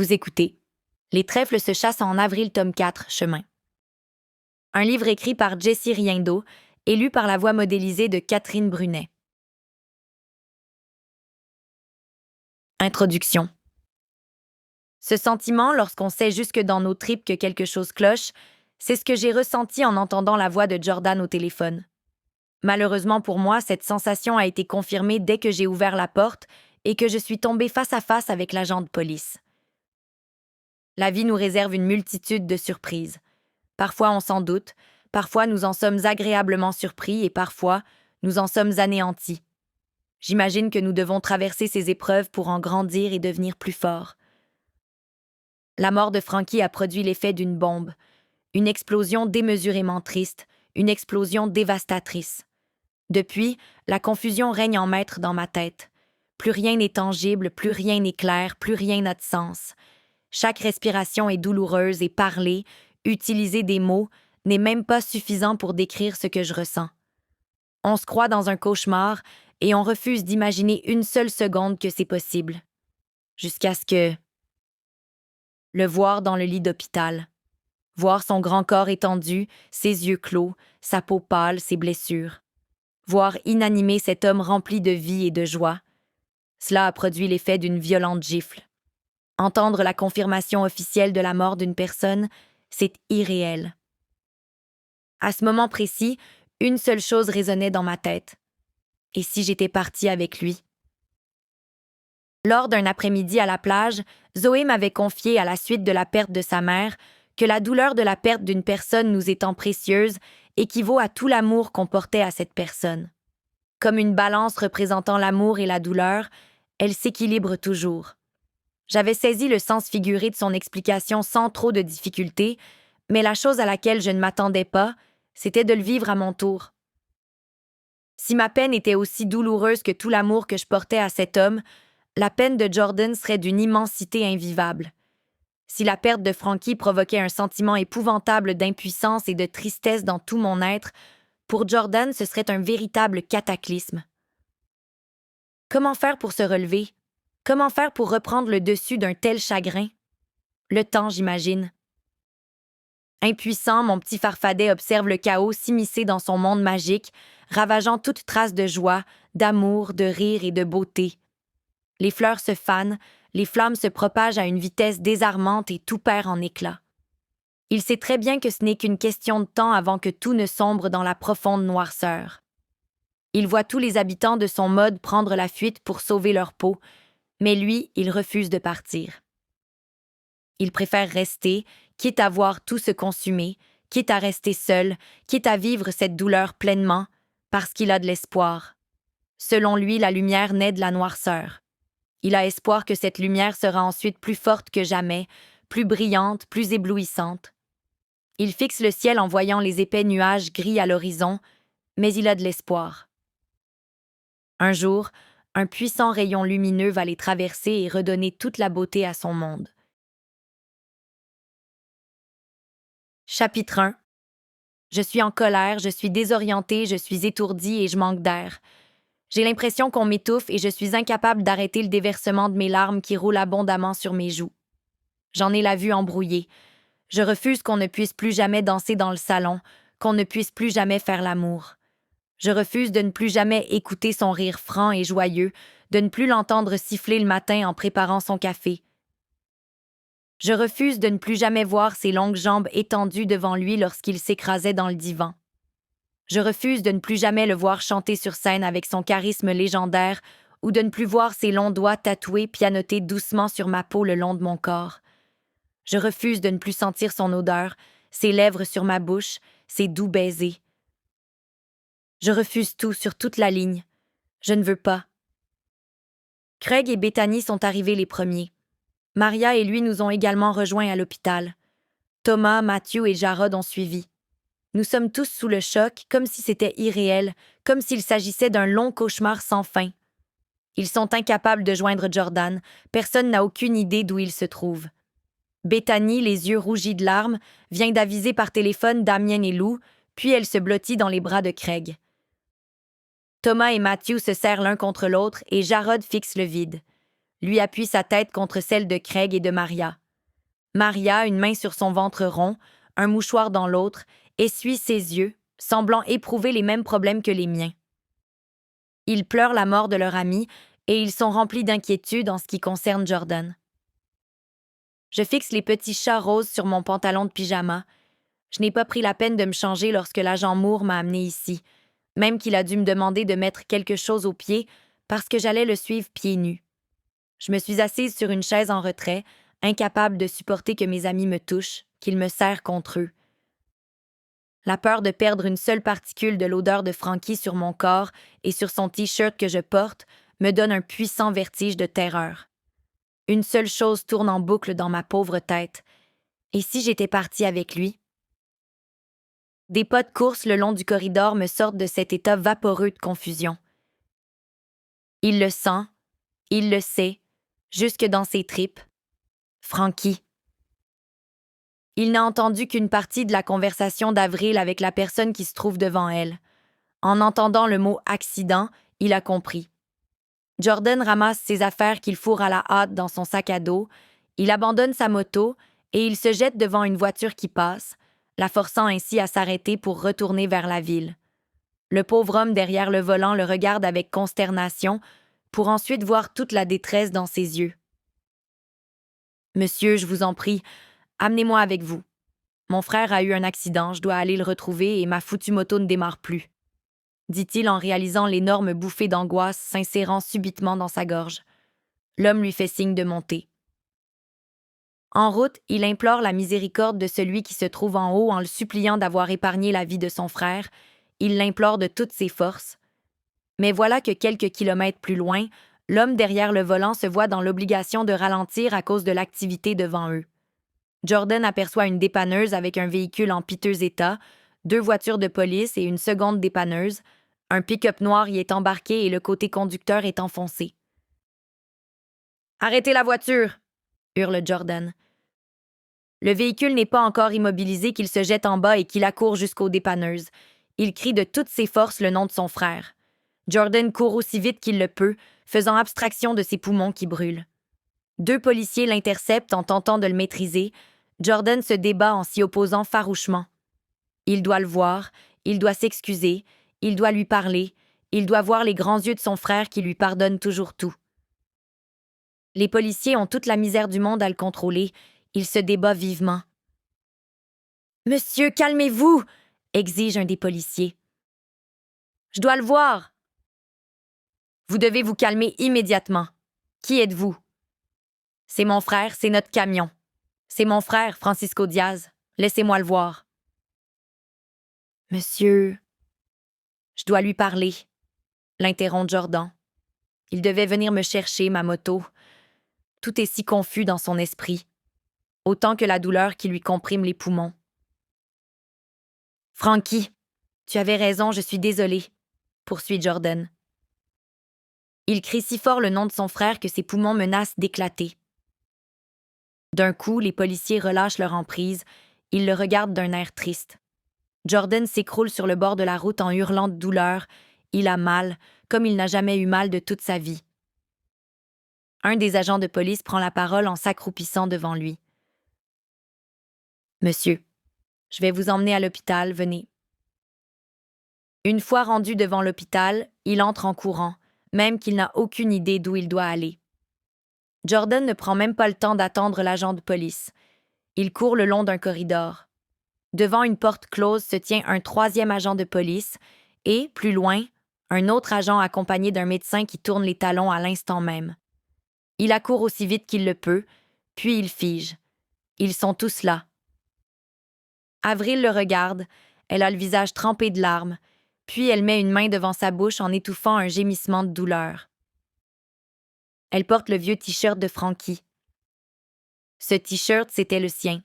Vous écoutez Les trèfles se chassent en avril, tome 4, chemin. Un livre écrit par Jessie Riendo et lu par la voix modélisée de Catherine Brunet. Introduction. Ce sentiment, lorsqu'on sait jusque dans nos tripes que quelque chose cloche, c'est ce que j'ai ressenti en entendant la voix de Jordan au téléphone. Malheureusement pour moi, cette sensation a été confirmée dès que j'ai ouvert la porte et que je suis tombée face à face avec l'agent de police. La vie nous réserve une multitude de surprises. Parfois on s'en doute, parfois nous en sommes agréablement surpris et parfois nous en sommes anéantis. J'imagine que nous devons traverser ces épreuves pour en grandir et devenir plus forts. La mort de Frankie a produit l'effet d'une bombe, une explosion démesurément triste, une explosion dévastatrice. Depuis, la confusion règne en maître dans ma tête. Plus rien n'est tangible, plus rien n'est clair, plus rien n'a de sens. Chaque respiration est douloureuse et parler, utiliser des mots, n'est même pas suffisant pour décrire ce que je ressens. On se croit dans un cauchemar et on refuse d'imaginer une seule seconde que c'est possible. Jusqu'à ce que... le voir dans le lit d'hôpital. Voir son grand corps étendu, ses yeux clos, sa peau pâle, ses blessures. Voir inanimé cet homme rempli de vie et de joie. Cela a produit l'effet d'une violente gifle. Entendre la confirmation officielle de la mort d'une personne, c'est irréel. À ce moment précis, une seule chose résonnait dans ma tête. Et si j'étais partie avec lui? Lors d'un après-midi à la plage, Zoé m'avait confié, à la suite de la perte de sa mère, que la douleur de la perte d'une personne nous étant précieuse équivaut à tout l'amour qu'on portait à cette personne. Comme une balance représentant l'amour et la douleur, elle s'équilibre toujours. J'avais saisi le sens figuré de son explication sans trop de difficulté, mais la chose à laquelle je ne m'attendais pas, c'était de le vivre à mon tour. Si ma peine était aussi douloureuse que tout l'amour que je portais à cet homme, la peine de Jordan serait d'une immensité invivable. Si la perte de Frankie provoquait un sentiment épouvantable d'impuissance et de tristesse dans tout mon être, pour Jordan, ce serait un véritable cataclysme. Comment faire pour se relever? Comment faire pour reprendre le dessus d'un tel chagrin? Le temps, j'imagine. Impuissant, mon petit farfadet observe le chaos s'immiscer dans son monde magique, ravageant toute trace de joie, d'amour, de rire et de beauté. Les fleurs se fanent, les flammes se propagent à une vitesse désarmante et tout perd en éclats. Il sait très bien que ce n'est qu'une question de temps avant que tout ne sombre dans la profonde noirceur. Il voit tous les habitants de son mode prendre la fuite pour sauver leur peau, mais lui, il refuse de partir. Il préfère rester, quitte à voir tout se consumer, quitte à rester seul, quitte à vivre cette douleur pleinement, parce qu'il a de l'espoir. Selon lui, la lumière naît de la noirceur. Il a espoir que cette lumière sera ensuite plus forte que jamais, plus brillante, plus éblouissante. Il fixe le ciel en voyant les épais nuages gris à l'horizon, mais il a de l'espoir. Un jour, un puissant rayon lumineux va les traverser et redonner toute la beauté à son monde. Chapitre 1. Je suis en colère, je suis désorientée, je suis étourdie et je manque d'air. J'ai l'impression qu'on m'étouffe et je suis incapable d'arrêter le déversement de mes larmes qui roulent abondamment sur mes joues. J'en ai la vue embrouillée. Je refuse qu'on ne puisse plus jamais danser dans le salon, qu'on ne puisse plus jamais faire l'amour. Je refuse de ne plus jamais écouter son rire franc et joyeux, de ne plus l'entendre siffler le matin en préparant son café. Je refuse de ne plus jamais voir ses longues jambes étendues devant lui lorsqu'il s'écrasait dans le divan. Je refuse de ne plus jamais le voir chanter sur scène avec son charisme légendaire ou de ne plus voir ses longs doigts tatoués pianoter doucement sur ma peau le long de mon corps. Je refuse de ne plus sentir son odeur, ses lèvres sur ma bouche, ses doux baisers. Je refuse tout sur toute la ligne. Je ne veux pas. Craig et Bethany sont arrivés les premiers. Maria et lui nous ont également rejoints à l'hôpital. Thomas, Matthew et Jarod ont suivi. Nous sommes tous sous le choc, comme si c'était irréel, comme s'il s'agissait d'un long cauchemar sans fin. Ils sont incapables de joindre Jordan. Personne n'a aucune idée d'où il se trouve. Bethany, les yeux rougis de larmes, vient d'aviser par téléphone Damien et Lou, puis elle se blottit dans les bras de Craig. Thomas et Matthew se serrent l'un contre l'autre et Jarod fixe le vide. lui appuie sa tête contre celle de Craig et de Maria. Maria, une main sur son ventre rond, un mouchoir dans l'autre, essuie ses yeux, semblant éprouver les mêmes problèmes que les miens. Ils pleurent la mort de leur ami et ils sont remplis d'inquiétude en ce qui concerne Jordan. Je fixe les petits chats roses sur mon pantalon de pyjama. Je n'ai pas pris la peine de me changer lorsque l'agent Moore m'a amené ici, même qu'il a dû me demander de mettre quelque chose aux pieds parce que j'allais le suivre pieds nus. Je me suis assise sur une chaise en retrait, incapable de supporter que mes amis me touchent, qu'ils me serrent contre eux. La peur de perdre une seule particule de l'odeur de Frankie sur mon corps et sur son T-shirt que je porte me donne un puissant vertige de terreur. Une seule chose tourne en boucle dans ma pauvre tête. Et si j'étais partie avec lui? Des pas de course le long du corridor me sortent de cet état vaporeux de confusion. Il le sent, il le sait, jusque dans ses tripes. Frankie. Il n'a entendu qu'une partie de la conversation d'Avril avec la personne qui se trouve devant elle. En entendant le mot « accident », il a compris. Jordan ramasse ses affaires qu'il fourre à la hâte dans son sac à dos, il abandonne sa moto et il se jette devant une voiture qui passe, la forçant ainsi à s'arrêter pour retourner vers la ville. Le pauvre homme derrière le volant le regarde avec consternation, pour ensuite voir toute la détresse dans ses yeux. « Monsieur, je vous en prie, amenez-moi avec vous. Mon frère a eu un accident, je dois aller le retrouver et ma foutue moto ne démarre plus. » dit-il en réalisant l'énorme bouffée d'angoisse s'insérant subitement dans sa gorge. L'homme lui fait signe de monter. En route, il implore la miséricorde de celui qui se trouve en haut en le suppliant d'avoir épargné la vie de son frère. Il l'implore de toutes ses forces. Mais voilà que quelques kilomètres plus loin, l'homme derrière le volant se voit dans l'obligation de ralentir à cause de l'activité devant eux. Jordan aperçoit une dépanneuse avec un véhicule en piteux état, 2 voitures de police et une seconde dépanneuse. Un pick-up noir y est embarqué et le côté conducteur est enfoncé. « Arrêtez la voiture !» hurle Jordan. Le véhicule n'est pas encore immobilisé qu'il se jette en bas et qu'il accourt jusqu'aux dépanneuses. Il crie de toutes ses forces le nom de son frère. Jordan court aussi vite qu'il le peut, faisant abstraction de ses poumons qui brûlent. 2 policiers l'interceptent en tentant de le maîtriser. Jordan se débat en s'y opposant farouchement. Il doit le voir, il doit s'excuser, il doit lui parler, il doit voir les grands yeux de son frère qui lui pardonnent toujours tout. Les policiers ont toute la misère du monde à le contrôler. Il se débat vivement. « Monsieur, calmez-vous !» exige un des policiers. « Je dois le voir !»« Vous devez vous calmer immédiatement. Qui êtes-vous? »« C'est mon frère, c'est notre camion. C'est mon frère, Francisco Diaz. Laissez-moi le voir. »« Monsieur... » « Je dois lui parler, » l'interrompt Jordan. Il devait venir me chercher, ma moto. Tout est si confus dans son esprit, autant que la douleur qui lui comprime les poumons. « Frankie, tu avais raison, je suis désolé, » poursuit Jordan. Il crie si fort le nom de son frère que ses poumons menacent d'éclater. D'un coup, les policiers relâchent leur emprise. Ils le regardent d'un air triste. Jordan s'écroule sur le bord de la route en hurlant de douleur. Il a mal, comme il n'a jamais eu mal de toute sa vie. Un des agents de police prend la parole en s'accroupissant devant lui. « Monsieur, je vais vous emmener à l'hôpital, venez. » Une fois rendu devant l'hôpital, il entre en courant, même qu'il n'a aucune idée d'où il doit aller. Jordan ne prend même pas le temps d'attendre l'agent de police. Il court le long d'un corridor. Devant une porte close se tient un 3e agent de police et, plus loin, un autre agent accompagné d'un médecin qui tourne les talons à l'instant même. Il accourt aussi vite qu'il le peut, puis il fige. Ils sont tous là. Avril le regarde, elle a le visage trempé de larmes, puis elle met une main devant sa bouche en étouffant un gémissement de douleur. Elle porte le vieux T-shirt de Frankie. Ce T-shirt, c'était le sien,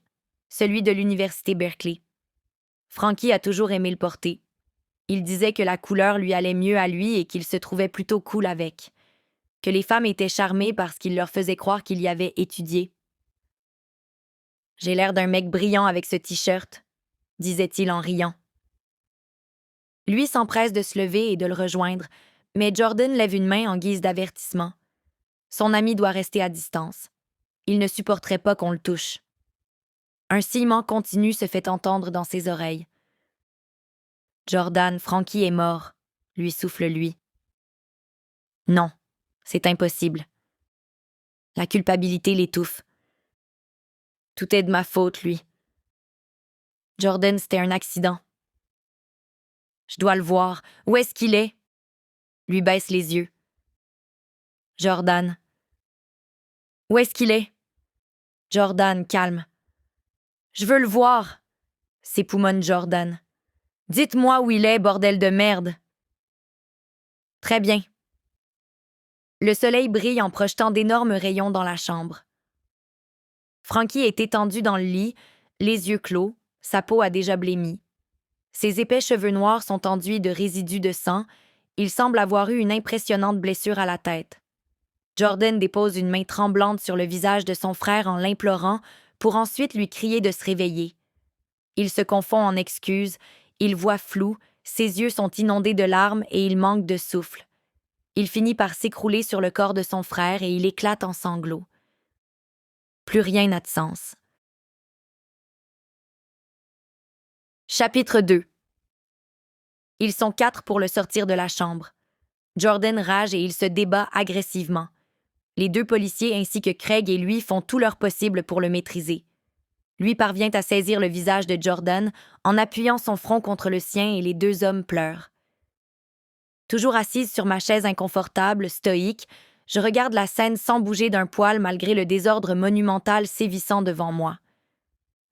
celui de l'université Berkeley. Frankie a toujours aimé le porter. Il disait que la couleur lui allait mieux à lui et qu'il se trouvait plutôt cool avec. Que les femmes étaient charmées parce qu'il leur faisait croire qu'il y avait étudié. « J'ai l'air d'un mec brillant avec ce T-shirt », disait-il en riant. Lui s'empresse de se lever et de le rejoindre, mais Jordan lève une main en guise d'avertissement. Son ami doit rester à distance. Il ne supporterait pas qu'on le touche. Un sillement continu se fait entendre dans ses oreilles. Jordan, Frankie est mort, lui souffle-lui. Non, c'est impossible. La culpabilité l'étouffe. Tout est de ma faute, lui. Jordan, c'était un accident. Je dois le voir. Où est-ce qu'il est? Lui baisse les yeux. Jordan. Où est-ce qu'il est? Jordan, calme. Je veux le voir, s'époumonne Jordan. Dites-moi où il est, bordel de merde. Très bien. Le soleil brille en projetant d'énormes rayons dans la chambre. Frankie est étendu dans le lit, les yeux clos, sa peau a déjà blêmi. Ses épais cheveux noirs sont enduits de résidus de sang, il semble avoir eu une impressionnante blessure à la tête. Jordan dépose une main tremblante sur le visage de son frère en l'implorant, pour ensuite lui crier de se réveiller. Il se confond en excuses, il voit flou, ses yeux sont inondés de larmes et il manque de souffle. Il finit par s'écrouler sur le corps de son frère et il éclate en sanglots. Plus rien n'a de sens. Chapitre 2. Ils sont 4 pour le sortir de la chambre. Jordan rage et il se débat agressivement. Les 2 policiers ainsi que Craig et lui font tout leur possible pour le maîtriser. Lui parvient à saisir le visage de Jordan en appuyant son front contre le sien et les 2 hommes pleurent. Toujours assise sur ma chaise inconfortable, stoïque, je regarde la scène sans bouger d'un poil malgré le désordre monumental sévissant devant moi.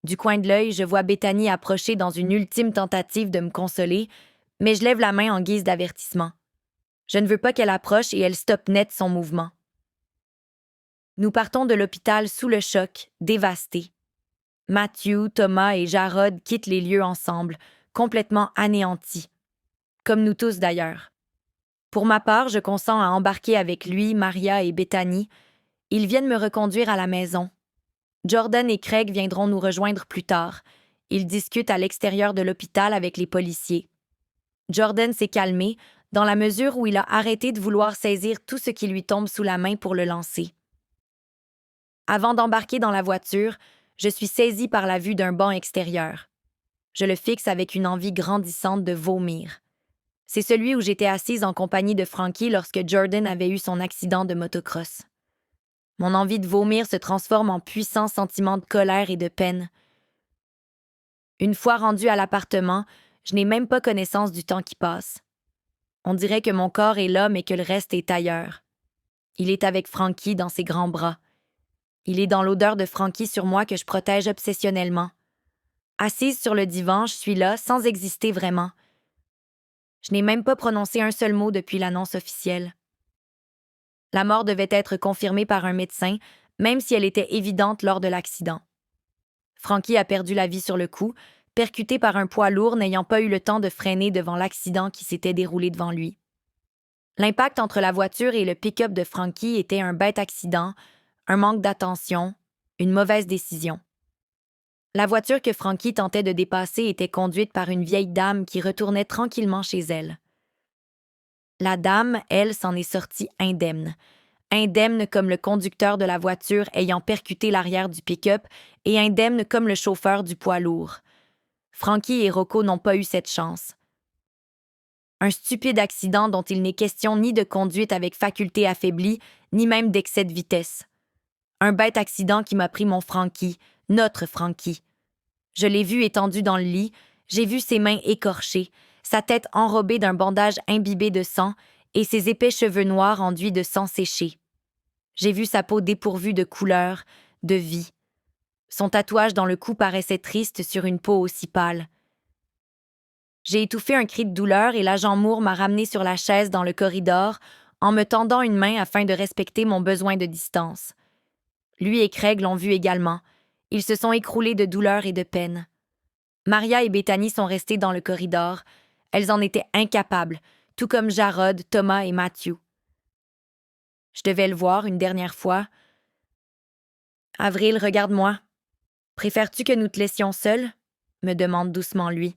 Du coin de l'œil, je vois Bethany approcher dans une ultime tentative de me consoler, mais je lève la main en guise d'avertissement. Je ne veux pas qu'elle approche et elle stoppe net son mouvement. Nous partons de l'hôpital sous le choc, dévastés. Matthew, Thomas et Jarod quittent les lieux ensemble, complètement anéantis. Comme nous tous d'ailleurs. Pour ma part, je consens à embarquer avec lui, Maria et Bethany. Ils viennent me reconduire à la maison. Jordan et Craig viendront nous rejoindre plus tard. Ils discutent à l'extérieur de l'hôpital avec les policiers. Jordan s'est calmé, dans la mesure où il a arrêté de vouloir saisir tout ce qui lui tombe sous la main pour le lancer. Avant d'embarquer dans la voiture, je suis saisie par la vue d'un banc extérieur. Je le fixe avec une envie grandissante de vomir. C'est celui où j'étais assise en compagnie de Frankie lorsque Jordan avait eu son accident de motocross. Mon envie de vomir se transforme en puissant sentiment de colère et de peine. Une fois rendue à l'appartement, je n'ai même pas connaissance du temps qui passe. On dirait que mon corps est là, mais que le reste est ailleurs. Il est avec Frankie dans ses grands bras. Il est dans l'odeur de Frankie sur moi que je protège obsessionnellement. Assise sur le divan, je suis là, sans exister vraiment. Je n'ai même pas prononcé un seul mot depuis l'annonce officielle. La mort devait être confirmée par un médecin, même si elle était évidente lors de l'accident. Frankie a perdu la vie sur le coup, percuté par un poids lourd n'ayant pas eu le temps de freiner devant l'accident qui s'était déroulé devant lui. L'impact entre la voiture et le pick-up de Frankie était un bête accident, un manque d'attention, une mauvaise décision. La voiture que Frankie tentait de dépasser était conduite par une vieille dame qui retournait tranquillement chez elle. La dame, elle, s'en est sortie indemne. Indemne comme le conducteur de la voiture ayant percuté l'arrière du pick-up et indemne comme le chauffeur du poids lourd. Frankie et Rocco n'ont pas eu cette chance. Un stupide accident dont il n'est question ni de conduite avec faculté affaiblie, ni même d'excès de vitesse. Un bête accident qui m'a pris mon Frankie, notre Frankie. Je l'ai vu étendu dans le lit, j'ai vu ses mains écorchées, sa tête enrobée d'un bandage imbibé de sang et ses épais cheveux noirs enduits de sang séché. J'ai vu sa peau dépourvue de couleur, de vie. Son tatouage dans le cou paraissait triste sur une peau aussi pâle. J'ai étouffé un cri de douleur et l'agent Moore m'a ramené sur la chaise dans le corridor en me tendant une main afin de respecter mon besoin de distance. Lui et Craig l'ont vu également. Ils se sont écroulés de douleur et de peine. Maria et Bethany sont restées dans le corridor. Elles en étaient incapables, tout comme Jarod, Thomas et Matthew. Je devais le voir une dernière fois. « Avril, regarde-moi. Préfères-tu que nous te laissions seuls? » me demande doucement lui.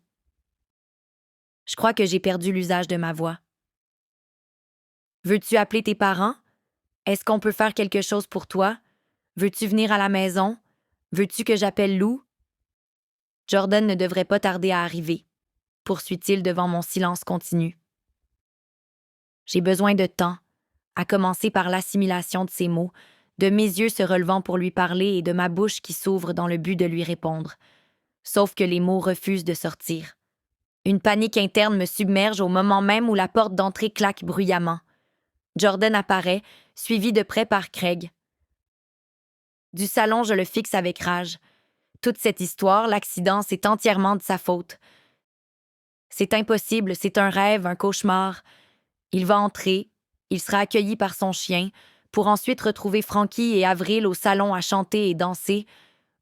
Je crois que j'ai perdu l'usage de ma voix. « Veux-tu appeler tes parents? » Est-ce qu'on peut faire quelque chose pour toi? Veux-tu venir à la maison? Veux-tu que j'appelle Lou? Jordan ne devrait pas tarder à arriver, poursuit-il devant mon silence continu. J'ai besoin de temps, à commencer par l'assimilation de ses mots, de mes yeux se relevant pour lui parler et de ma bouche qui s'ouvre dans le but de lui répondre. Sauf que les mots refusent de sortir. Une panique interne me submerge au moment même où la porte d'entrée claque bruyamment. Jordan apparaît, suivi de près par Craig. Du salon, je le fixe avec rage. Toute cette histoire, l'accident, c'est entièrement de sa faute. C'est impossible, c'est un rêve, un cauchemar. Il va entrer, il sera accueilli par son chien, pour ensuite retrouver Frankie et Avril au salon à chanter et danser,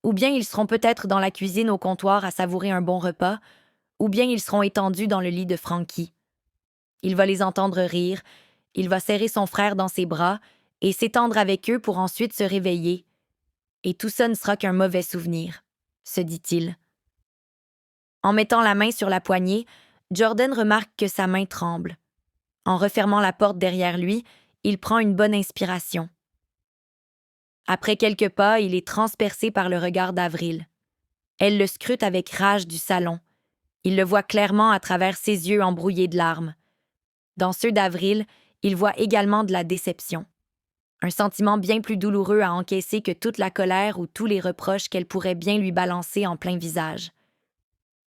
ou bien ils seront peut-être dans la cuisine au comptoir à savourer un bon repas, ou bien ils seront étendus dans le lit de Frankie. Il va les entendre rire, il va serrer son frère dans ses bras et s'étendre avec eux pour ensuite se réveiller. Et tout ça ne sera qu'un mauvais souvenir, se dit-il. En mettant la main sur la poignée, Jordan remarque que sa main tremble. En refermant la porte derrière lui, il prend une bonne inspiration. Après quelques pas, il est transpercé par le regard d'Avril. Elle le scrute avec rage du salon. Il le voit clairement à travers ses yeux embrouillés de larmes. Dans ceux d'Avril, il voit également de la déception. Un sentiment bien plus douloureux à encaisser que toute la colère ou tous les reproches qu'elle pourrait bien lui balancer en plein visage.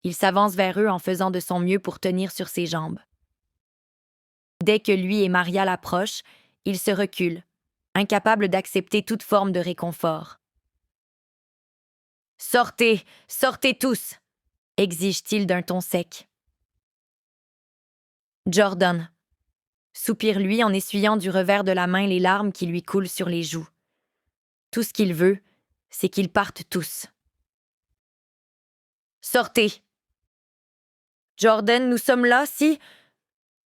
Il s'avance vers eux en faisant de son mieux pour tenir sur ses jambes. Dès que lui et Maria l'approchent, il se recule, incapable d'accepter toute forme de réconfort. « Sortez, sortez tous !» exige-t-il d'un ton sec. Jordan, soupire-lui en essuyant du revers de la main les larmes qui lui coulent sur les joues. Tout ce qu'il veut, c'est qu'ils partent tous. Sortez! Jordan, nous sommes là, si...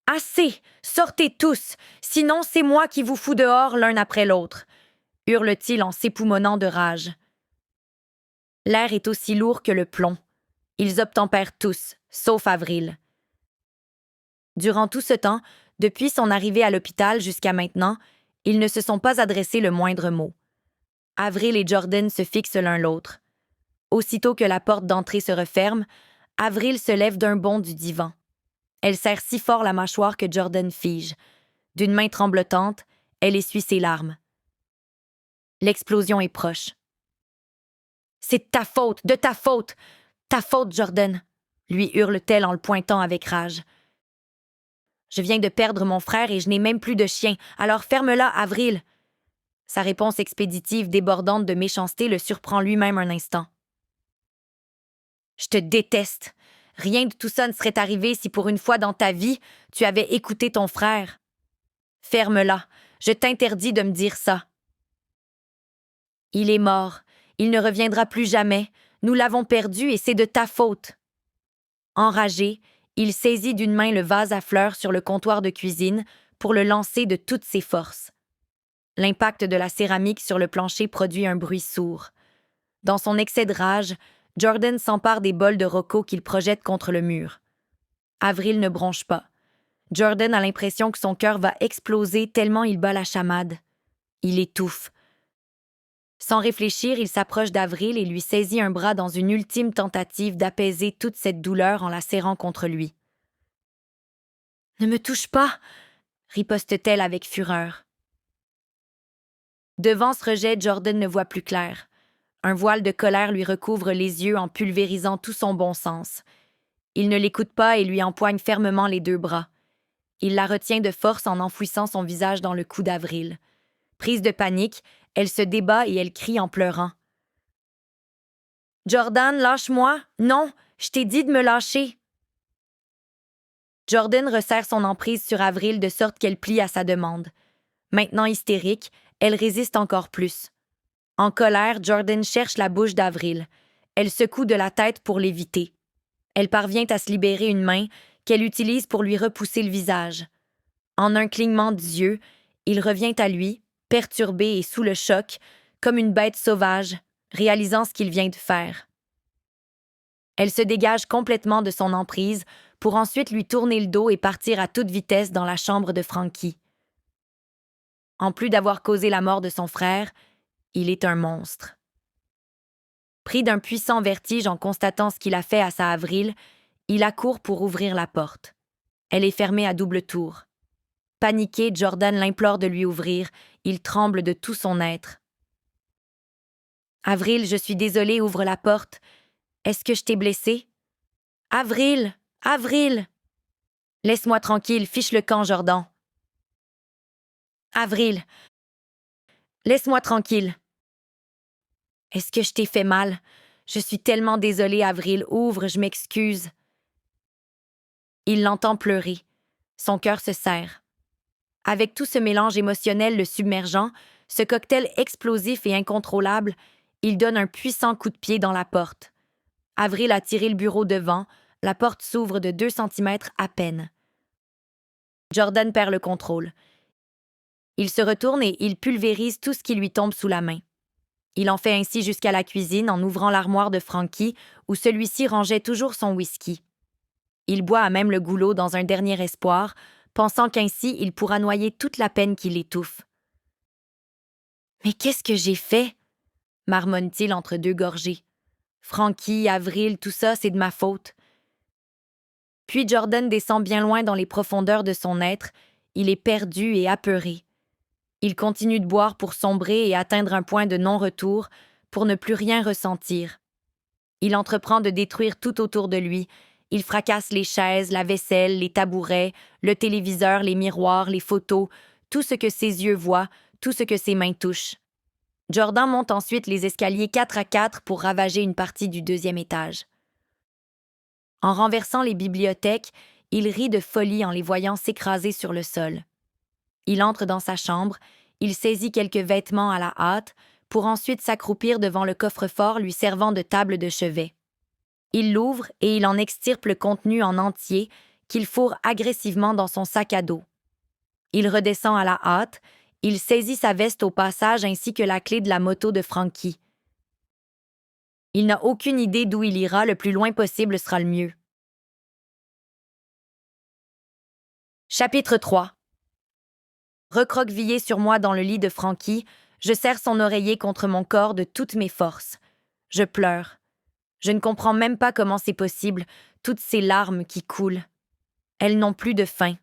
Assez! Sortez tous! Sinon, c'est moi qui vous fous dehors l'un après l'autre! Hurle-t-il en s'époumonant de rage. L'air est aussi lourd que le plomb. Ils obtempèrent tous, sauf Avril. Durant tout ce temps, depuis son arrivée à l'hôpital jusqu'à maintenant, ils ne se sont pas adressés le moindre mot. Avril et Jordan se fixent l'un l'autre. Aussitôt que la porte d'entrée se referme, Avril se lève d'un bond du divan. Elle serre si fort la mâchoire que Jordan fige. D'une main tremblotante, elle essuie ses larmes. L'explosion est proche. « C'est de ta faute, Jordan !» lui hurle-t-elle en le pointant avec rage. « Je viens de perdre mon frère et je n'ai même plus de chien, alors ferme-la, Avril !» Sa réponse expéditive débordante de méchanceté le surprend lui-même un instant. « Je te déteste. Rien de tout ça ne serait arrivé si pour une fois dans ta vie, tu avais écouté ton frère. Ferme-la. Je t'interdis de me dire ça. » Il est mort. Il ne reviendra plus jamais. Nous l'avons perdu et c'est de ta faute. Enragé, il saisit d'une main le vase à fleurs sur le comptoir de cuisine pour le lancer de toutes ses forces. L'impact de la céramique sur le plancher produit un bruit sourd. Dans son excès de rage, Jordan s'empare des bols de Rocco qu'il projette contre le mur. Avril ne bronche pas. Jordan a l'impression que son cœur va exploser tellement il bat la chamade. Il étouffe. Sans réfléchir, il s'approche d'Avril et lui saisit un bras dans une ultime tentative d'apaiser toute cette douleur en la serrant contre lui. « Ne me touche pas !» riposte-t-elle avec fureur. Devant ce rejet, Jordan ne voit plus clair. Un voile de colère lui recouvre les yeux en pulvérisant tout son bon sens. Il ne l'écoute pas et lui empoigne fermement les deux bras. Il la retient de force en enfouissant son visage dans le cou d'Avril. Prise de panique, elle se débat et elle crie en pleurant. « Jordan, lâche-moi! Non, je t'ai dit de me lâcher! » Jordan resserre son emprise sur Avril de sorte qu'elle plie à sa demande. Maintenant hystérique, elle résiste encore plus. En colère, Jordan cherche la bouche d'Avril. Elle secoue de la tête pour l'éviter. Elle parvient à se libérer une main qu'elle utilise pour lui repousser le visage. En un clignement d'yeux, il revient à lui, perturbé et sous le choc, comme une bête sauvage, réalisant ce qu'il vient de faire. Elle se dégage complètement de son emprise pour ensuite lui tourner le dos et partir à toute vitesse dans la chambre de Frankie. En plus d'avoir causé la mort de son frère, il est un monstre. Pris d'un puissant vertige en constatant ce qu'il a fait à sa Avril, il accourt pour ouvrir la porte. Elle est fermée à double tour. Paniqué, Jordan l'implore de lui ouvrir. Il tremble de tout son être. « Avril, je suis désolée, ouvre la porte. Est-ce que je t'ai blessée? »« Avril! Avril! »« Laisse-moi tranquille, fiche le camp, Jordan. »« Avril! Laisse-moi tranquille. »« Est-ce que je t'ai fait mal? Je suis tellement désolée, Avril. Ouvre, je m'excuse. » Il l'entend pleurer. Son cœur se serre. Avec tout ce mélange émotionnel le submergeant, ce cocktail explosif et incontrôlable, il donne un puissant coup de pied dans la porte. Avril a tiré le bureau devant, la porte s'ouvre de 2 centimètres à peine. Jordan perd le contrôle. Il se retourne et il pulvérise tout ce qui lui tombe sous la main. Il en fait ainsi jusqu'à la cuisine en ouvrant l'armoire de Frankie où celui-ci rangeait toujours son whisky. Il boit à même le goulot dans un dernier espoir, pensant qu'ainsi il pourra noyer toute la peine qui l'étouffe. « Mais qu'est-ce que j'ai fait? » marmonne-t-il entre 2 gorgées. « Frankie, Avril, tout ça, c'est de ma faute. » Puis Jordan descend bien loin dans les profondeurs de son être. Il est perdu et apeuré. Il continue de boire pour sombrer et atteindre un point de non-retour, pour ne plus rien ressentir. Il entreprend de détruire tout autour de lui. Il fracasse les chaises, la vaisselle, les tabourets, le téléviseur, les miroirs, les photos, tout ce que ses yeux voient, tout ce que ses mains touchent. Jordan monte ensuite les escaliers 4 à 4 pour ravager une partie du 2e étage. En renversant les bibliothèques, il rit de folie en les voyant s'écraser sur le sol. Il entre dans sa chambre, il saisit quelques vêtements à la hâte, pour ensuite s'accroupir devant le coffre-fort lui servant de table de chevet. Il l'ouvre et il en extirpe le contenu en entier, qu'il fourre agressivement dans son sac à dos. Il redescend à la hâte, il saisit sa veste au passage ainsi que la clé de la moto de Frankie. Il n'a aucune idée d'où il ira, le plus loin possible sera le mieux. Chapitre 3. Recroquevillé sur moi dans le lit de Frankie, je serre son oreiller contre mon corps de toutes mes forces. Je pleure. Je ne comprends même pas comment c'est possible, toutes ces larmes qui coulent. Elles n'ont plus de fin.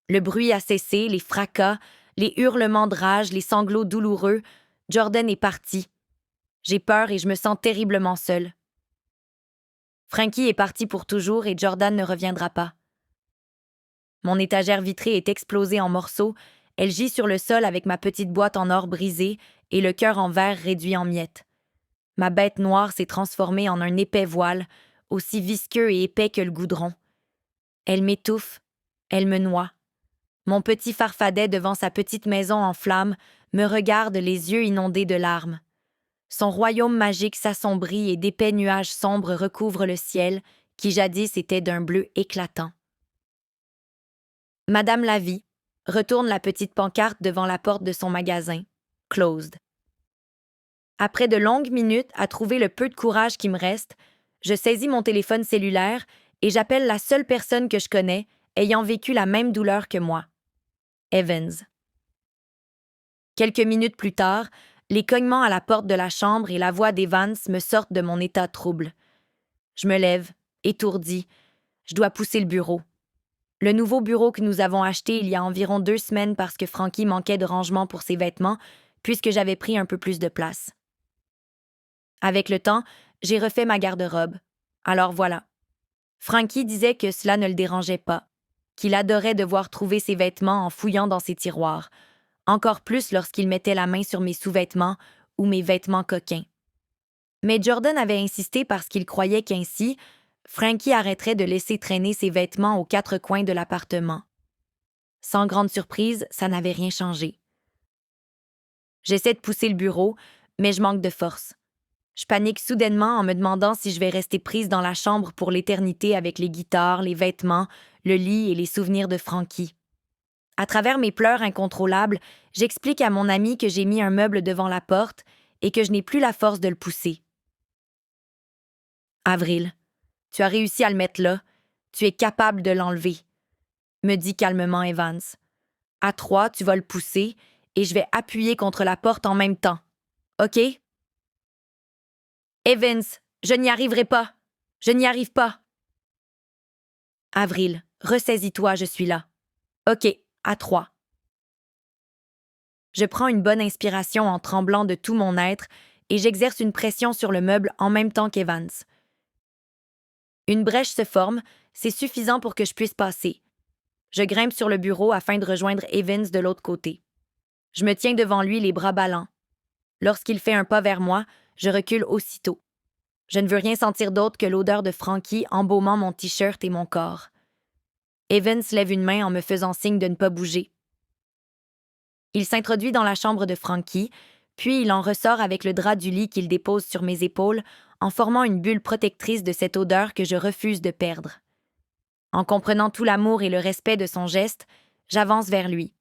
Le bruit a cessé, les fracas, les hurlements de rage, les sanglots douloureux. Jordan est parti. J'ai peur et je me sens terriblement seule. Frankie est parti pour toujours et Jordan ne reviendra pas. Mon étagère vitrée est explosée en morceaux, elle gît sur le sol avec ma petite boîte en or brisée et le cœur en verre réduit en miettes. Ma bête noire s'est transformée en un épais voile, aussi visqueux et épais que le goudron. Elle m'étouffe, elle me noie. Mon petit farfadet devant sa petite maison en flammes me regarde les yeux inondés de larmes. Son royaume magique s'assombrit et d'épais nuages sombres recouvrent le ciel, qui jadis était d'un bleu éclatant. Madame Lavie retourne la petite pancarte devant la porte de son magasin. Closed. Après de longues minutes à trouver le peu de courage qui me reste, je saisis mon téléphone cellulaire et j'appelle la seule personne que je connais ayant vécu la même douleur que moi. Evans. Quelques minutes plus tard, les cognements à la porte de la chambre et la voix d'Evans me sortent de mon état trouble. Je me lève, étourdie. Je dois pousser le bureau. Le nouveau bureau que nous avons acheté il y a environ 2 semaines parce que Frankie manquait de rangement pour ses vêtements, puisque j'avais pris un peu plus de place. Avec le temps, j'ai refait ma garde-robe. Alors voilà. Frankie disait que cela ne le dérangeait pas, qu'il adorait devoir trouver ses vêtements en fouillant dans ses tiroirs, encore plus lorsqu'il mettait la main sur mes sous-vêtements ou mes vêtements coquins. Mais Jordan avait insisté parce qu'il croyait qu'ainsi, Frankie arrêterait de laisser traîner ses vêtements aux 4 coins de l'appartement. Sans grande surprise, ça n'avait rien changé. J'essaie de pousser le bureau, mais je manque de force. Je panique soudainement en me demandant si je vais rester prise dans la chambre pour l'éternité avec les guitares, les vêtements, le lit et les souvenirs de Frankie. À travers mes pleurs incontrôlables, j'explique à mon ami que j'ai mis un meuble devant la porte et que je n'ai plus la force de le pousser. « Avril, tu as réussi à le mettre là. Tu es capable de l'enlever, » me dit calmement Evans. « À 3, tu vas le pousser et je vais appuyer contre la porte en même temps. OK? Evans, je n'y arriverai pas. Je n'y arrive pas. Avril, ressaisis-toi, je suis là. OK, à 3. Je prends une bonne inspiration en tremblant de tout mon être et j'exerce une pression sur le meuble en même temps qu'Evans. Une brèche se forme, c'est suffisant pour que je puisse passer. Je grimpe sur le bureau afin de rejoindre Evans de l'autre côté. Je me tiens devant lui, les bras ballants. Lorsqu'il fait un pas vers moi, je recule aussitôt. Je ne veux rien sentir d'autre que l'odeur de Frankie embaumant mon t-shirt et mon corps. Evans lève une main en me faisant signe de ne pas bouger. Il s'introduit dans la chambre de Frankie, puis il en ressort avec le drap du lit qu'il dépose sur mes épaules, en formant une bulle protectrice de cette odeur que je refuse de perdre. En comprenant tout l'amour et le respect de son geste, j'avance vers lui.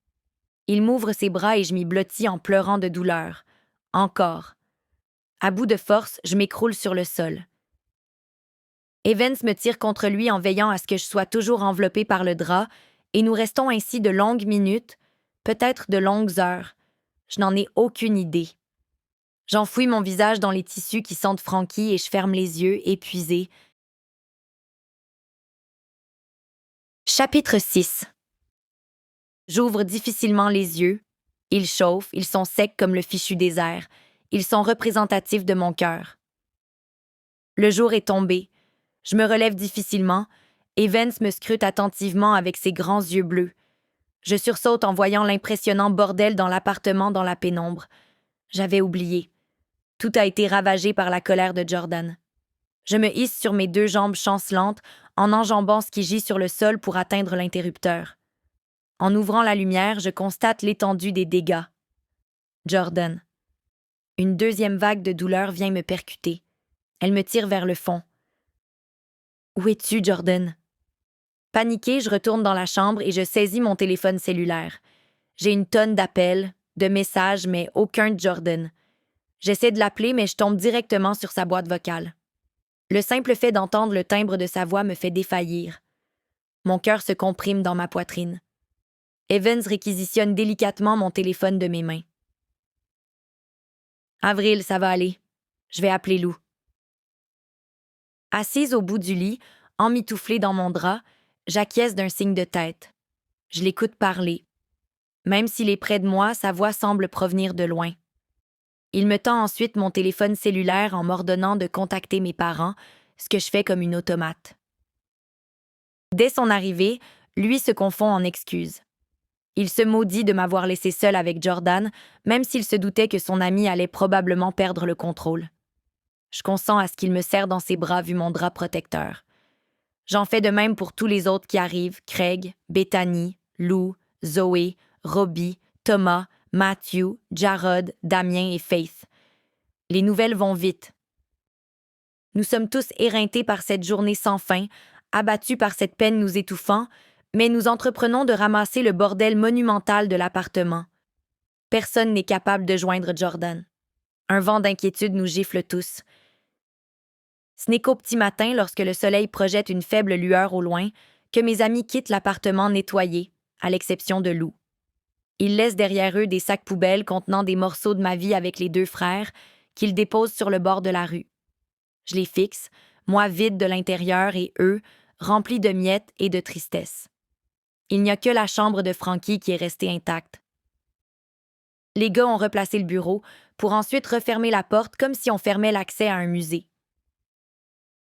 Il m'ouvre ses bras et je m'y blottis en pleurant de douleur. Encore. À bout de force, je m'écroule sur le sol. Evans me tire contre lui en veillant à ce que je sois toujours enveloppée par le drap, et nous restons ainsi de longues minutes, peut-être de longues heures. Je n'en ai aucune idée. J'enfouis mon visage dans les tissus qui sentent Frankie et je ferme les yeux, épuisée. Chapitre 6. J'ouvre difficilement les yeux. Ils chauffent, ils sont secs comme le fichu désert. Ils sont représentatifs de mon cœur. Le jour est tombé. Je me relève difficilement. Evans me scrute attentivement avec ses grands yeux bleus. Je sursaute en voyant l'impressionnant bordel dans l'appartement dans la pénombre. J'avais oublié. Tout a été ravagé par la colère de Jordan. Je me hisse sur mes 2 jambes chancelantes en enjambant ce qui gît sur le sol pour atteindre l'interrupteur. En ouvrant la lumière, je constate l'étendue des dégâts. Jordan. Une 2e vague de douleur vient me percuter. Elle me tire vers le fond. Où es-tu, Jordan? Paniquée, je retourne dans la chambre et je saisis mon téléphone cellulaire. J'ai une tonne d'appels, de messages, mais aucun de Jordan. J'essaie de l'appeler, mais je tombe directement sur sa boîte vocale. Le simple fait d'entendre le timbre de sa voix me fait défaillir. Mon cœur se comprime dans ma poitrine. Evans réquisitionne délicatement mon téléphone de mes mains. Avril, ça va aller. Je vais appeler Lou. Assise au bout du lit, emmitouflée dans mon drap, j'acquiesce d'un signe de tête. Je l'écoute parler. Même s'il est près de moi, sa voix semble provenir de loin. Il me tend ensuite mon téléphone cellulaire en m'ordonnant de contacter mes parents, ce que je fais comme une automate. Dès son arrivée, lui se confond en excuses. Il se maudit de m'avoir laissé seule avec Jordan, même s'il se doutait que son ami allait probablement perdre le contrôle. Je consens à ce qu'il me serre dans ses bras vu mon drap protecteur. J'en fais de même pour tous les autres qui arrivent, Craig, Bethany, Lou, Zoé, Robbie, Thomas, Matthew, Jarrod, Damien et Faith. Les nouvelles vont vite. Nous sommes tous éreintés par cette journée sans fin, abattus par cette peine nous étouffant, mais nous entreprenons de ramasser le bordel monumental de l'appartement. Personne n'est capable de joindre Jordan. Un vent d'inquiétude nous gifle tous. Ce n'est qu'au petit matin, lorsque le soleil projette une faible lueur au loin, que mes amis quittent l'appartement nettoyé, à l'exception de Lou. Ils laissent derrière eux des sacs poubelles contenant des morceaux de ma vie avec les 2 frères, qu'ils déposent sur le bord de la rue. Je les fixe, moi vide de l'intérieur et eux, remplis de miettes et de tristesse. Il n'y a que la chambre de Frankie qui est restée intacte. Les gars ont replacé le bureau pour ensuite refermer la porte comme si on fermait l'accès à un musée.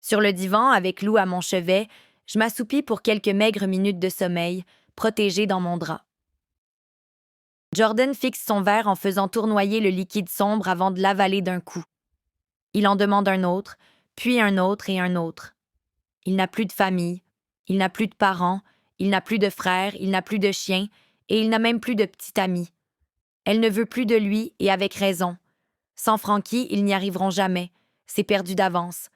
Sur le divan, avec Lou à mon chevet, je m'assoupis pour quelques maigres minutes de sommeil, protégée dans mon drap. Jordan fixe son verre en faisant tournoyer le liquide sombre avant de l'avaler d'un coup. Il en demande un autre, puis un autre et un autre. Il n'a plus de famille, il n'a plus de parents, il n'a plus de frères, il n'a plus de chien, et il n'a même plus de petite amie. Elle ne veut plus de lui, et avec raison. Sans Frankie, ils n'y arriveront jamais. C'est perdu d'avance.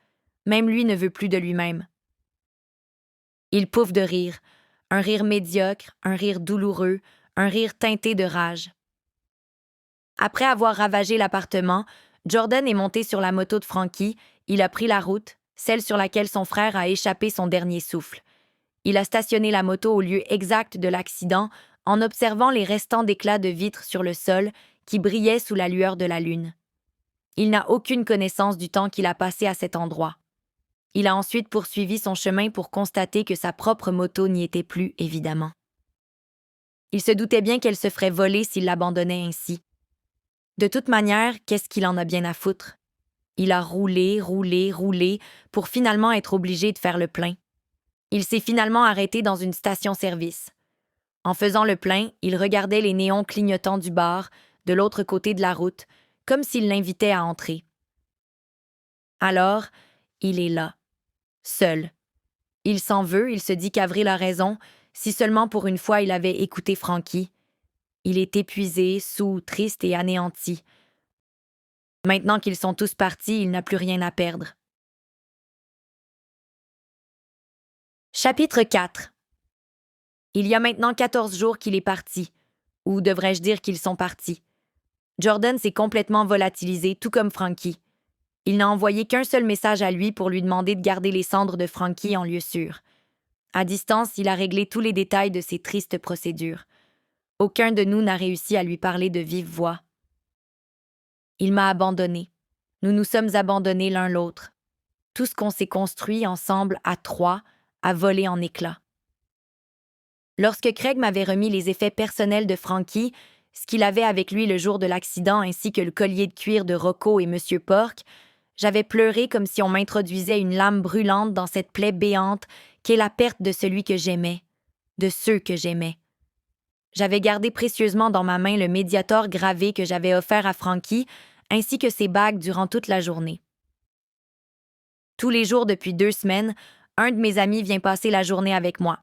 Même lui ne veut plus de lui-même. Il pouffe de rire. Un rire médiocre, un rire douloureux, un rire teinté de rage. Après avoir ravagé l'appartement, Jordan est monté sur la moto de Frankie, il a pris la route, celle sur laquelle son frère a échappé son dernier souffle. Il a stationné la moto au lieu exact de l'accident, en observant les restants d'éclats de vitres sur le sol qui brillaient sous la lueur de la lune. Il n'a aucune connaissance du temps qu'il a passé à cet endroit. Il a ensuite poursuivi son chemin pour constater que sa propre moto n'y était plus, évidemment. Il se doutait bien qu'elle se ferait voler s'il l'abandonnait ainsi. De toute manière, qu'est-ce qu'il en a bien à foutre? Il a roulé, roulé, roulé, pour finalement être obligé de faire le plein. Il s'est finalement arrêté dans une station-service. En faisant le plein, il regardait les néons clignotants du bar, de l'autre côté de la route, comme s'il l'invitait à entrer. Alors, il est là, seul. Il s'en veut, il se dit qu'Avril a raison, si seulement pour une fois il avait écouté Frankie. Il est épuisé, saoul, triste et anéanti. Maintenant qu'ils sont tous partis, il n'a plus rien à perdre. Chapitre 4. Il y a maintenant 14 jours qu'il est parti, ou devrais-je dire qu'ils sont partis. Jordan s'est complètement volatilisé, tout comme Frankie. Il n'a envoyé qu'un seul message à lui pour lui demander de garder les cendres de Frankie en lieu sûr. À distance, il a réglé tous les détails de ces tristes procédures. Aucun de nous n'a réussi à lui parler de vive voix. Il m'a abandonné. Nous nous sommes abandonnés l'un l'autre. Tout ce qu'on s'est construit ensemble à trois a volé en éclats. Lorsque Craig m'avait remis les effets personnels de Frankie, ce qu'il avait avec lui le jour de l'accident ainsi que le collier de cuir de Rocco et M. Pork, j'avais pleuré comme si on m'introduisait une lame brûlante dans cette plaie béante qu'est la perte de celui que j'aimais, de ceux que j'aimais. J'avais gardé précieusement dans ma main le médiator gravé que j'avais offert à Frankie, ainsi que ses bagues durant toute la journée. Tous les jours depuis 2 semaines, un de mes amis vient passer la journée avec moi,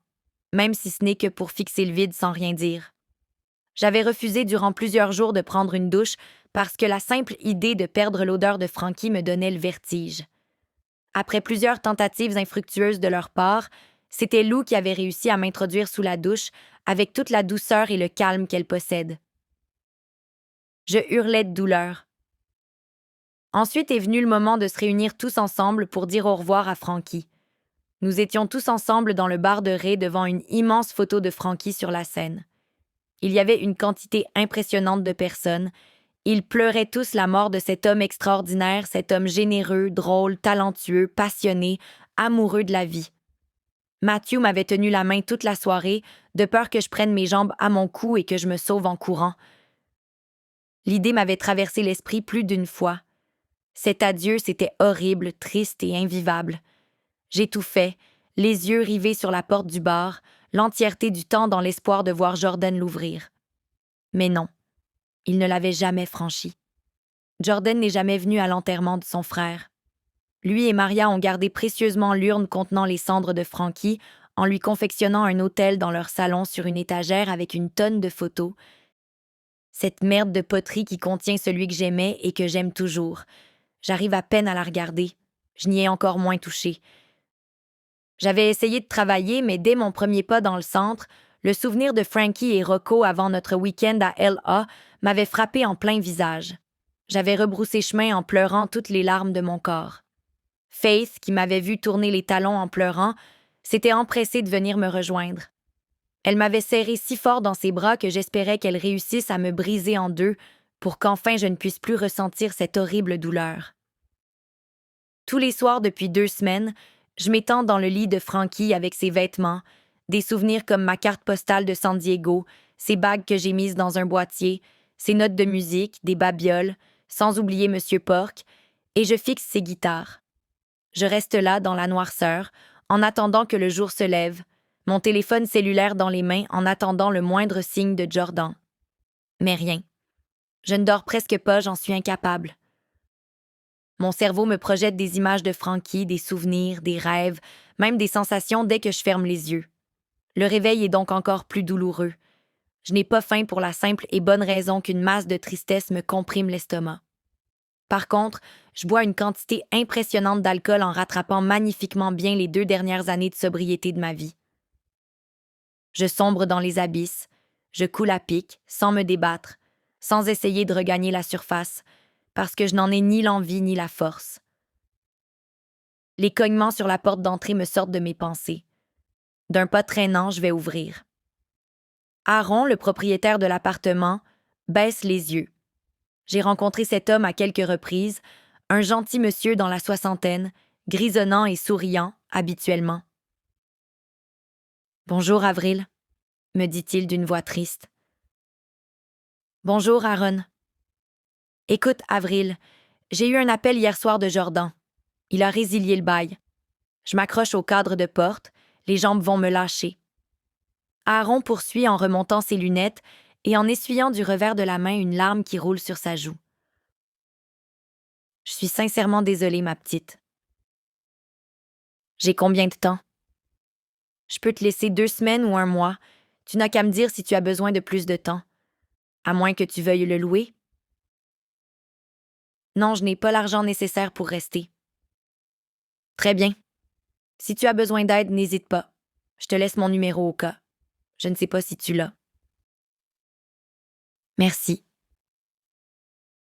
même si ce n'est que pour fixer le vide sans rien dire. J'avais refusé durant plusieurs jours de prendre une douche parce que la simple idée de perdre l'odeur de Frankie me donnait le vertige. Après plusieurs tentatives infructueuses de leur part, c'était Lou qui avait réussi à m'introduire sous la douche avec toute la douceur et le calme qu'elle possède. Je hurlais de douleur. Ensuite est venu le moment de se réunir tous ensemble pour dire au revoir à Frankie. Nous étions tous ensemble dans le bar de Ray devant une immense photo de Frankie sur la scène. Il y avait une quantité impressionnante de personnes. Ils pleuraient tous la mort de cet homme extraordinaire, cet homme généreux, drôle, talentueux, passionné, amoureux de la vie. Matthew m'avait tenu la main toute la soirée, de peur que je prenne mes jambes à mon cou et que je me sauve en courant. L'idée m'avait traversé l'esprit plus d'une fois. Cet adieu, c'était horrible, triste et invivable. J'étouffais, les yeux rivés sur la porte du bar, l'entièreté du temps dans l'espoir de voir Jordan l'ouvrir. Mais non, il ne l'avait jamais franchi. Jordan n'est jamais venu à l'enterrement de son frère. Lui et Maria ont gardé précieusement l'urne contenant les cendres de Frankie en lui confectionnant un autel dans leur salon sur une étagère avec une tonne de photos. Cette merde de poterie qui contient celui que j'aimais et que j'aime toujours. J'arrive à peine à la regarder. Je n'y ai encore moins touché. J'avais essayé de travailler, mais dès mon premier pas dans le centre, le souvenir de Frankie et Rocco avant notre week-end à L.A. m'avait frappé en plein visage. J'avais rebroussé chemin en pleurant toutes les larmes de mon corps. Faith, qui m'avait vu tourner les talons en pleurant, s'était empressée de venir me rejoindre. Elle m'avait serré si fort dans ses bras que j'espérais qu'elle réussisse à me briser en deux pour qu'enfin je ne puisse plus ressentir cette horrible douleur. Tous les soirs depuis 2 semaines, je m'étends dans le lit de Frankie avec ses vêtements, des souvenirs comme ma carte postale de San Diego, ses bagues que j'ai mises dans un boîtier, ses notes de musique, des babioles, sans oublier M. Pork, et je fixe ses guitares. Je reste là dans la noirceur, en attendant que le jour se lève, mon téléphone cellulaire dans les mains en attendant le moindre signe de Jordan. Mais rien. Je ne dors presque pas, j'en suis incapable. Mon cerveau me projette des images de Frankie, des souvenirs, des rêves, même des sensations dès que je ferme les yeux. Le réveil est donc encore plus douloureux. Je n'ai pas faim pour la simple et bonne raison qu'une masse de tristesse me comprime l'estomac. Par contre, je bois une quantité impressionnante d'alcool en rattrapant magnifiquement bien les 2 dernières années de sobriété de ma vie. Je sombre dans les abysses, je coule à pic, sans me débattre, sans essayer de regagner la surface, parce que je n'en ai ni l'envie ni la force. Les cognements sur la porte d'entrée me sortent de mes pensées. D'un pas traînant, je vais ouvrir. Aaron, le propriétaire de l'appartement, baisse les yeux. J'ai rencontré cet homme à quelques reprises, un gentil monsieur dans la soixantaine, grisonnant et souriant habituellement. « Bonjour, Avril, » me dit-il d'une voix triste. « Bonjour, Aaron. »« Écoute, Avril, j'ai eu un appel hier soir de Jordan. Il a résilié le bail. Je m'accroche au cadre de porte, les jambes vont me lâcher. » Aaron poursuit en remontant ses lunettes et en essuyant du revers de la main une larme qui roule sur sa joue. « Je suis sincèrement désolée, ma petite. »« J'ai combien de temps? »« Je peux te laisser 2 semaines ou 1 mois. Tu n'as qu'à me dire si tu as besoin de plus de temps. À moins que tu veuilles le louer. »« Non, je n'ai pas l'argent nécessaire pour rester. »« Très bien. Si tu as besoin d'aide, n'hésite pas. Je te laisse mon numéro au cas. Je ne sais pas si tu l'as. » Merci.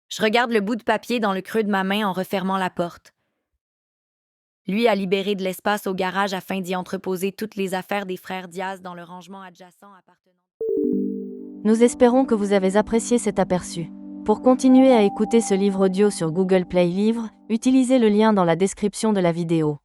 Je regarde le bout de papier dans le creux de ma main en refermant la porte. Lui a libéré de l'espace au garage afin d'y entreposer toutes les affaires des frères Diaz dans le rangement adjacent appartenant. Nous espérons que vous avez apprécié cet aperçu. Pour continuer à écouter ce livre audio sur Google Play Livres, utilisez le lien dans la description de la vidéo.